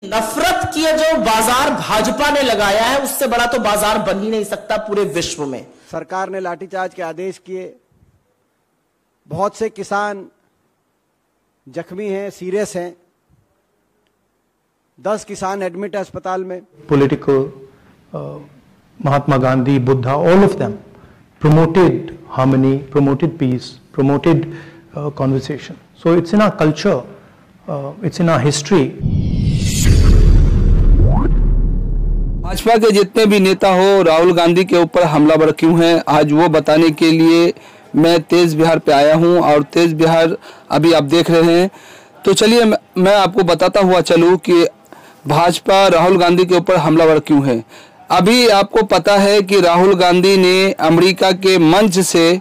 नफरत की जो बाजार भाजपा ने लगाया है उससे बड़ा तो बाजार बन ही नहीं सकता पूरे विश्व में। सरकार ने लाठीचार्ज के आदेश किए, बहुत से किसान जख्मी हैं, सीरियस हैं, 10 किसान एडमिट है अस्पताल में। Political, Mahatma Gandhi, Buddha, all of them promoted harmony, promoted peace, promoted conversation. So it's in our culture, it's in our history. Bhajpa के जितने भी नेता हो, राहुल गांधी के ऊपर हमलावर क्यों हैं, आज वो बताने के लिए मैं तेज बिहार पे आया हूं। और तेज बिहार अभी आप देख रहे हैं, तो चलिए मैं आपको बताता हुआ चलूं कि भाजपा राहुल गांधी के ऊपर हमलावर क्यों है। अभी आपको पता है कि राहुल गांधी ने अमेरिका के मंच से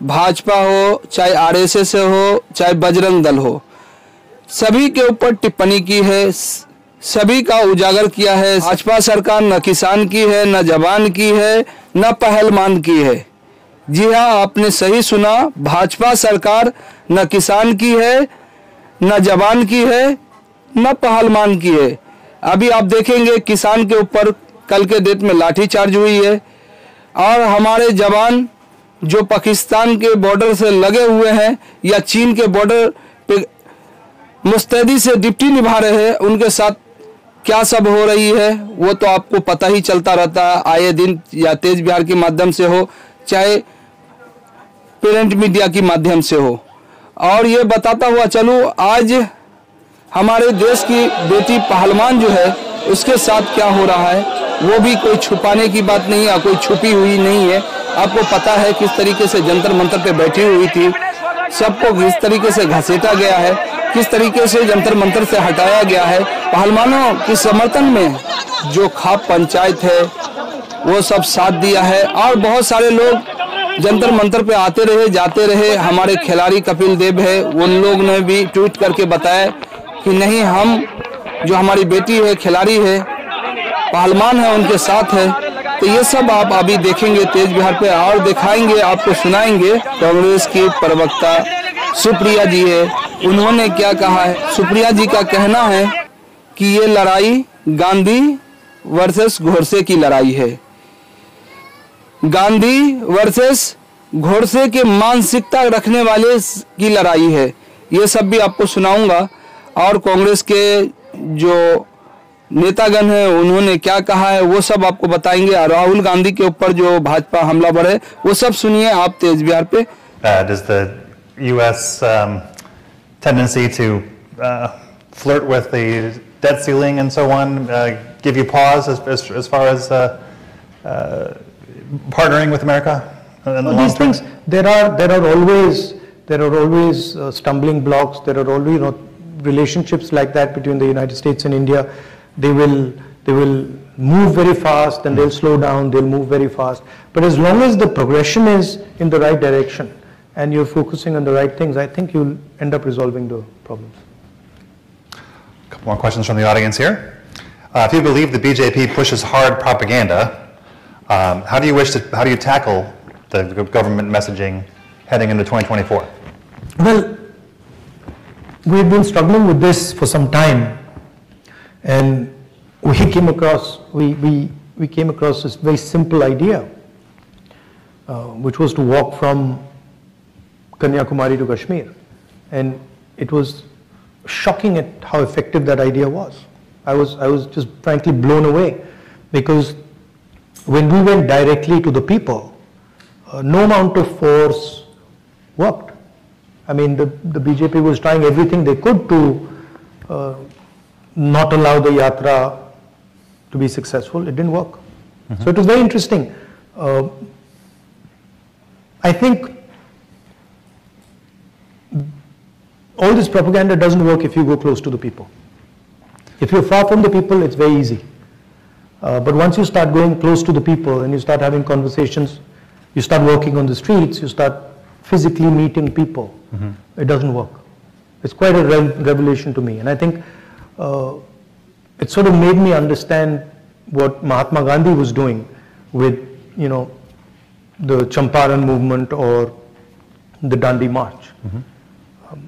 भाजपा हो, चाहे आरएसएस हो, चाहे बजरंग दल हो, सभी के ऊपर टिप्पणी की है, सभी का उजागर किया है। भाजपा सरकार न किसान की है, न जवान की है, न पहलवान की है। जी हाँ, आपने सही सुना, भाजपा सरकार न किसान की है, न जवान की है, न पहलवान की है। अभी आप देखेंगे किसान के ऊपर कल के डेट में लाठीचार्ज हुई है, और हमारे जवान जो पाकिस्तान के बॉर्डर से लगे हुए हैं या चीन के बॉर्डर पे मुस्तैदी से ड्यूटी निभा रहे हैं, उनके साथ क्या सब हो रही है वो तो आपको पता ही चलता रहता है आए दिन, या तेज बिहार के माध्यम से हो, चाहे प्रिंट मीडिया के माध्यम से हो। और ये बताता हुआ चलूँ, आज हमारे देश की बेटी पहलवान जो है उसके साथ क्या हो रहा है वो भी कोई छुपाने की बात नहीं है, कोई छुपी हुई नहीं है। आपको पता है किस तरीके से जंतर मंतर पे बैठी हुई थी, सबको किस तरीके से घसीटा गया है, किस तरीके से जंतर मंतर से हटाया गया है। पहलवानों के समर्थन में जो खाप पंचायत है वो सब साथ दिया है, और बहुत सारे लोग जंतर मंतर पे आते रहे जाते रहे। हमारे खिलाड़ी कपिल देव है, उन लोग ने भी ट्वीट करके बताया कि नहीं, हम जो हमारी बेटी है, खिलाड़ी है, पहलवान है, उनके साथ है। तो ये सब आप अभी देखेंगे तेज बिहार पे, और दिखाएंगे, आपको सुनाएंगे। कांग्रेस की प्रवक्ता सुप्रिया जी है, उन्होंने क्या कहा है। सुप्रिया जी का कहना है कि ये लड़ाई गांधी वर्सेस गोडसे की लड़ाई है, गांधी वर्सेस गोडसे के मानसिकता रखने वाले की लड़ाई है। ये सब भी आपको सुनाऊंगा। और कांग्रेस के जो नेतागण हैं उन्होंने क्या कहा है वो सब आपको बताएंगे। और राहुल गांधी के ऊपर जो भाजपा हमलावर है वो सब सुनिए आप तेज बिहार पे। Does the U.S. tendency to flirt with the debt ceiling and so on give you pause as far as partnering with America in the long term? There are always stumbling blocks. There are always relationships like that between the United States and India. They will move very fast, and they'll slow down. They'll move very fast. But as long as the progression is in the right direction and you're focusing on the right things, I think you'll end up resolving the problems. A couple more questions from the audience here. If you believe the BJP pushes hard propaganda, how do you tackle the government messaging heading into 2024? Well, we've been struggling with this for some time, and we came across this very simple idea, which was to walk from Kanyakumari to Kashmir, and it was shocking at how effective that idea was. I was just frankly blown away, because when we went directly to the people, no amount of force worked. I mean, the BJP was trying everything they could to not allow the yatra to be successful. It didn't work. So it was very interesting. I think all this propaganda doesn't work if you go close to the people. If you're far from the people, it's very easy. But once you start going close to the people and you start having conversations, you start working on the streets, you start physically meeting people, it doesn't work. It's quite a revelation to me. And I think it sort of made me understand what Mahatma Gandhi was doing with, the Champaran movement or the Dandi March.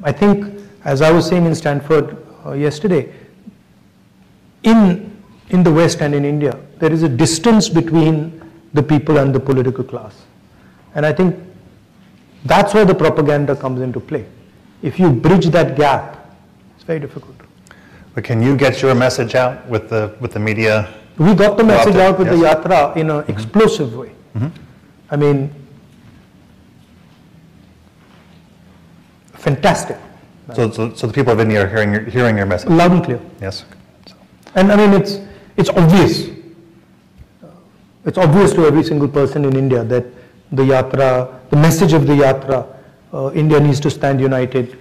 I think, as I was saying in Stanford yesterday, in the West and in India, there is a distance between the people and the political class. And I think that's where the propaganda comes into play. If you bridge that gap, it's very difficult. But can you get your message out with the media? We got the message out with yes. the yatra in an explosive way. I mean, fantastic. So the people of India are hearing your message? Loud and clear. Yes. And I mean, it's obvious. It's obvious to every single person in India that the yatra, the message of the yatra, India needs to stand united,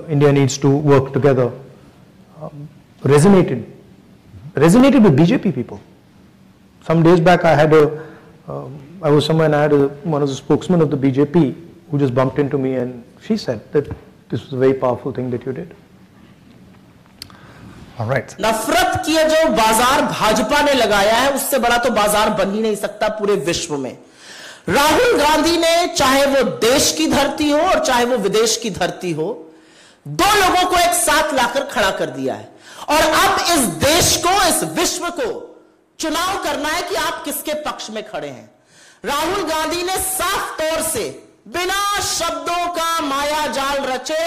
India needs to work together, resonated with BJP people. Some days back I was somewhere and I had one of the spokesmen of the BJP who just bumped into me and she said that this was a very powerful thing that you did. All right. नफरत की जो बाजार भाजपा ने लगाया है उससे बड़ा तो बाजार बन ही नहीं सकता पूरे विश्व में। राहुल गांधी ने चाहे वो देश की धरती हो और चाहे वो विदेश की धरती हो, दो लोगों को एक साथ लाकर खड़ा कर दिया है और अब इस देश को, इस विश्व को चुनाव करना है कि आप किसके पक्ष में खड़े हैं। राहुल गांधी ने साफ तौर से बिना शब्दों का माया जाल रचे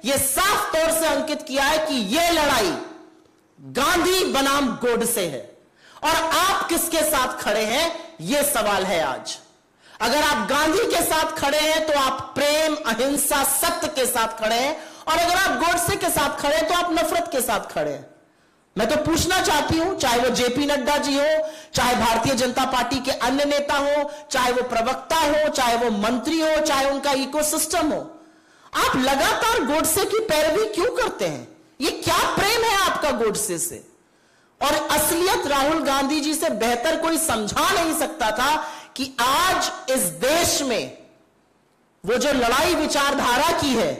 यह साफ तौर से अंकित किया है कि यह लड़ाई गांधी बनाम गोडसे है और आप किसके साथ खड़े हैं यह सवाल है आज। अगर आप गांधी के साथ खड़े हैं तो आप प्रेम, अहिंसा, सत्य के साथ खड़े हैं और अगर आप गोडसे के साथ खड़े हैं तो आप नफरत के साथ खड़े हैं। मैं तो पूछना चाहती हूं, चाहे वो जेपी नड्डा जी हो, चाहे भारतीय जनता पार्टी के अन्य नेता हो, चाहे वो प्रवक्ता हो, चाहे वो मंत्री हो, चाहे उनका इकोसिस्टम हो, आप लगातार गोडसे की पैरवी क्यों करते हैं? ये क्या प्रेम है आपका गोडसे से? और असलियत राहुल गांधी जी से बेहतर कोई समझा नहीं सकता था कि आज इस देश में वो जो लड़ाई विचारधारा की है,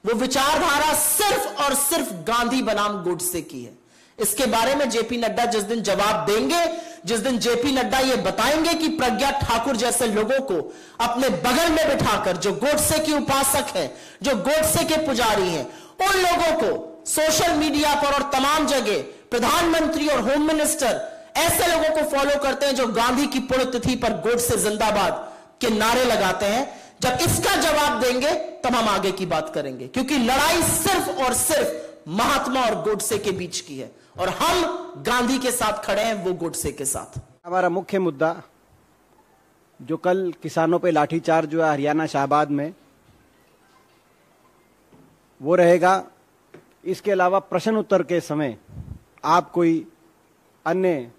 वो विचारधारा सिर्फ और सिर्फ गांधी बनाम गोडसे की है। इसके बारे में जेपी नड्डा जिस दिन जवाब देंगे, जिस दिन जेपी नड्डा ये बताएंगे कि प्रज्ञा ठाकुर जैसे लोगों को अपने बगल में बिठाकर, जो गोडसे की उपासक है, जो गोडसे के पुजारी हैं, उन लोगों को सोशल मीडिया पर और तमाम जगह प्रधानमंत्री और होम मिनिस्टर ऐसे लोगों को फॉलो करते हैं जो गांधी की पुण्यतिथि पर गोडसे जिंदाबाद के नारे लगाते हैं। जब इसका जवाब देंगे तब हम आगे की बात करेंगे, क्योंकि लड़ाई सिर्फ और सिर्फ महात्मा और गोडसे के बीच की है और हम गांधी के साथ खड़े हैं, वो गोडसे के साथ। हमारा मुख्य मुद्दा जो कल किसानों पे लाठीचार्ज हुआ हरियाणा शाहबाद में, वो रहेगा। इसके अलावा प्रश्न उत्तर के समय आप कोई अन्य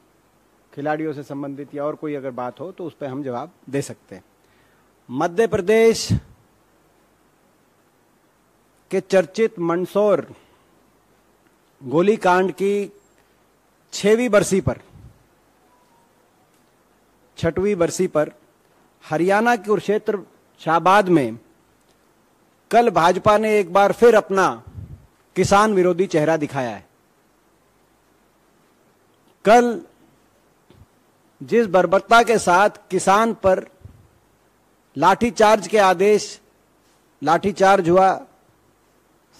खिलाड़ियों से संबंधित या और कोई अगर बात हो तो उस पर हम जवाब दे सकते हैं। मध्य प्रदेश के चर्चित मंदसौर गोलीकांड की 6वीं बरसी पर, 6वीं बरसी पर हरियाणा के कुरुक्षेत्र शाहबाद में कल भाजपा ने एक बार फिर अपना किसान विरोधी चेहरा दिखाया है। कल जिस बर्बरता के साथ किसान पर लाठीचार्ज के आदेश, लाठीचार्ज हुआ,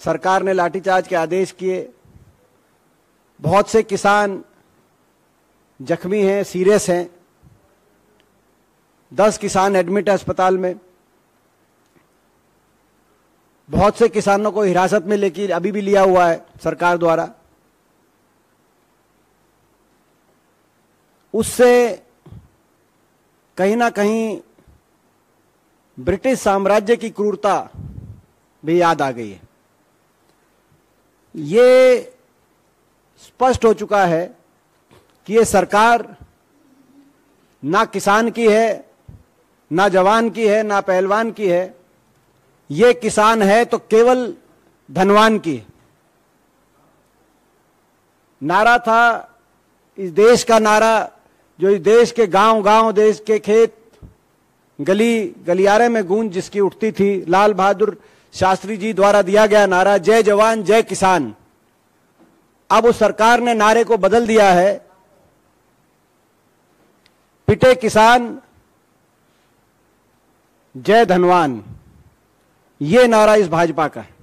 सरकार ने लाठीचार्ज के आदेश किए, बहुत से किसान जख्मी हैं, सीरियस हैं, 10 किसान एडमिट है अस्पताल में, बहुत से किसानों को हिरासत में लेकर अभी भी लिया हुआ है सरकार द्वारा। उससे कहीं ना कहीं ब्रिटिश साम्राज्य की क्रूरता भी याद आ गई है। ये स्पष्ट हो चुका है कि ये सरकार ना किसान की है, ना जवान की है, ना पहलवान की है। ये किसान है तो केवल धनवान की। नारा था इस देश का नारा, जो इस देश के गांव गांव, देश के खेत गली गलियारे में गूंज जिसकी उठती थी, लाल बहादुर शास्त्री जी द्वारा दिया गया नारा, जय जवान जय किसान। अब उस सरकार ने नारे को बदल दिया है, पिटे किसान जय धनवान। ये नारा इस भाजपा का है।